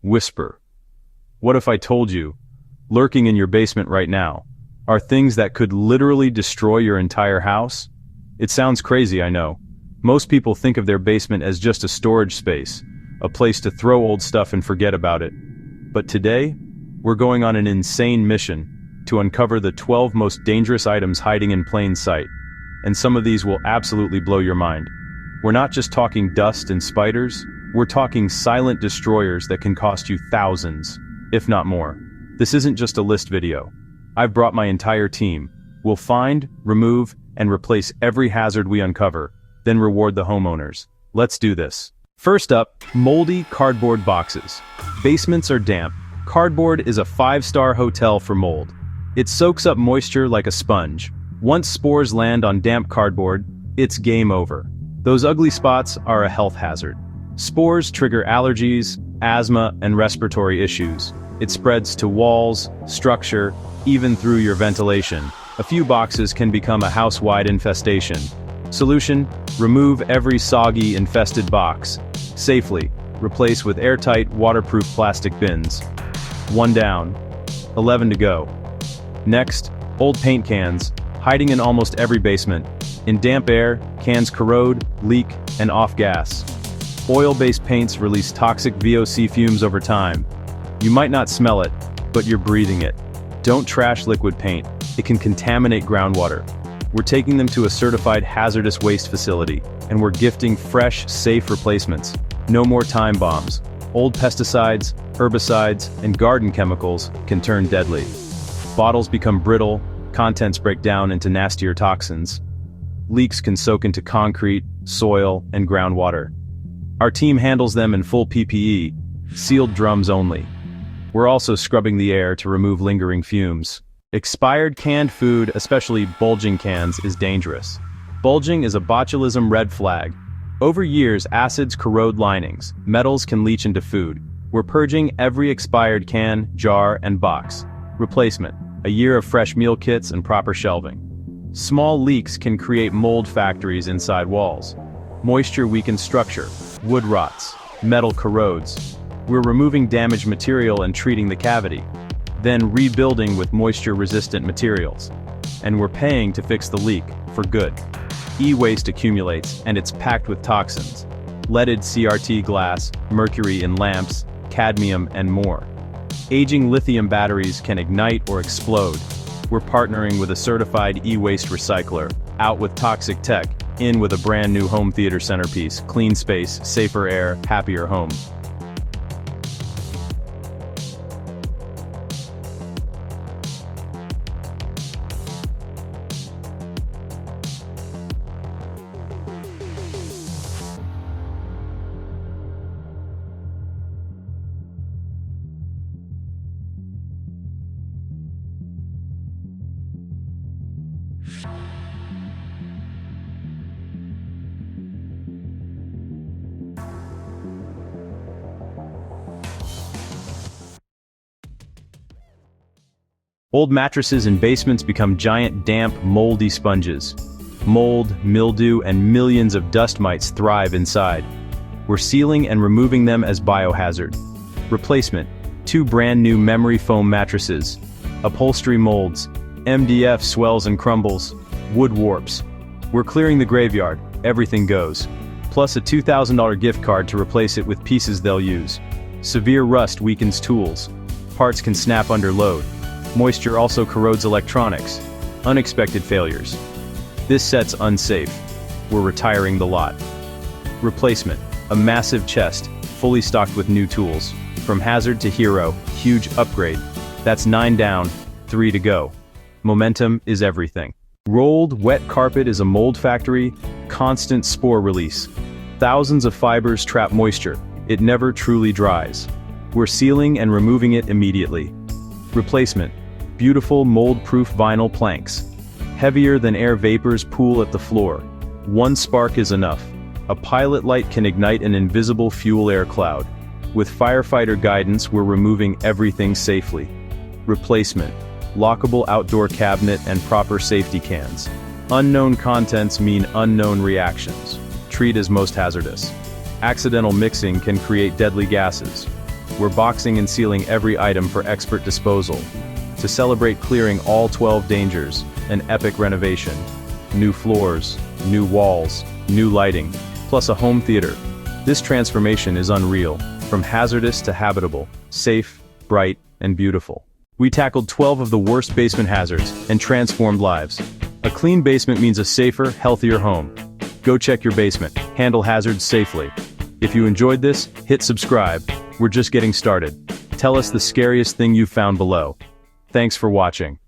whisper. What if I told you, lurking in your basement right now, are things that could literally destroy your entire house? It sounds crazy, I know. Most people think of their basement as just a storage space, a place to throw old stuff and forget about it. But today, we're going on an insane mission to uncover the 12 most dangerous items hiding in plain sight. And some of these will absolutely blow your mind. We're not just talking dust and spiders, we're talking silent destroyers that can cost you thousands, if not more. This isn't just a list video. I've brought my entire team. We'll find, remove, and replace every hazard we uncover, then reward the homeowners. Let's do this. First up, moldy cardboard boxes. Basements are damp. Cardboard is a 5-star hotel for mold. It soaks up moisture like a sponge. Once spores land on damp cardboard, it's game over. Those ugly spots are a health hazard. Spores trigger allergies, asthma, and respiratory issues. It spreads to walls, structure, even through your ventilation. A few boxes can become a house-wide infestation. Solution: remove every soggy, infested box. Safely, replace with airtight, waterproof plastic bins. 1 down, 11 to go. Next, old paint cans, hiding in almost every basement. In damp air, cans corrode, leak, and off-gas. Oil-based paints release toxic VOC fumes over time. You might not smell it, but you're breathing it. Don't trash liquid paint. It can contaminate groundwater. We're taking them to a certified hazardous waste facility, and we're gifting fresh, safe replacements. No more time bombs. Old pesticides, herbicides, and garden chemicals can turn deadly. Bottles become brittle, contents break down into nastier toxins. Leaks can soak into concrete, soil, and groundwater. Our team handles them in full PPE, sealed drums only. We're also scrubbing the air to remove lingering fumes. Expired canned food, especially bulging cans, is dangerous. Bulging is a botulism red flag. Over years, acids corrode linings. Metals can leach into food. We're purging every expired can, jar, and box. Replacement: a year of fresh meal kits and proper shelving. Small leaks can create mold factories inside walls. Moisture weakens structure. Wood rots. Metal corrodes. We're removing damaged material and treating the cavity, then rebuilding with moisture-resistant materials. And we're paying to fix the leak, for good. E-waste accumulates, and it's packed with toxins. Leaded CRT glass, mercury in lamps, cadmium, and more. Aging lithium batteries can ignite or explode. We're partnering with a certified e-waste recycler, out with toxic tech, in with a brand new home theater centerpiece: clean space, safer air, happier home. Old mattresses in basements become giant, damp, moldy sponges. Mold, mildew, and millions of dust mites thrive inside. We're sealing and removing them as biohazard. Replacement: 2 brand new memory foam mattresses. Upholstery molds. MDF swells and crumbles. Wood warps. We're clearing the graveyard. Everything goes. Plus a $2,000 gift card to replace it with pieces they'll use. Severe rust weakens tools. Parts can snap under load. Moisture also corrodes electronics. Unexpected failures. This set's unsafe. We're retiring the lot. Replacement: a massive chest, fully stocked with new tools. From hazard to hero, huge upgrade. That's 9 down, 3 to go. Momentum is everything. Rolled, wet carpet is a mold factory, constant spore release. Thousands of fibers trap moisture. It never truly dries. We're sealing and removing it immediately. Replacement: beautiful mold-proof vinyl planks. Heavier than air vapors pool at the floor. 1 spark is enough. A pilot light can ignite an invisible fuel air cloud. With firefighter guidance, we're removing everything safely. Replacement: lockable outdoor cabinet and proper safety cans. Unknown contents mean unknown reactions. Treat as most hazardous. Accidental mixing can create deadly gases. we're boxing and sealing every item for expert disposal. To celebrate clearing all 12 dangers, an epic renovation. New floors, new walls, new lighting, plus a home theater. This transformation is unreal, from hazardous to habitable, safe, bright, and beautiful. We tackled 12 of the worst basement hazards and transformed lives. A clean basement means a safer, healthier home. Go check your basement, handle hazards safely. If you enjoyed this, hit subscribe. We're just getting started. Tell us the scariest thing you found below. Thanks for watching.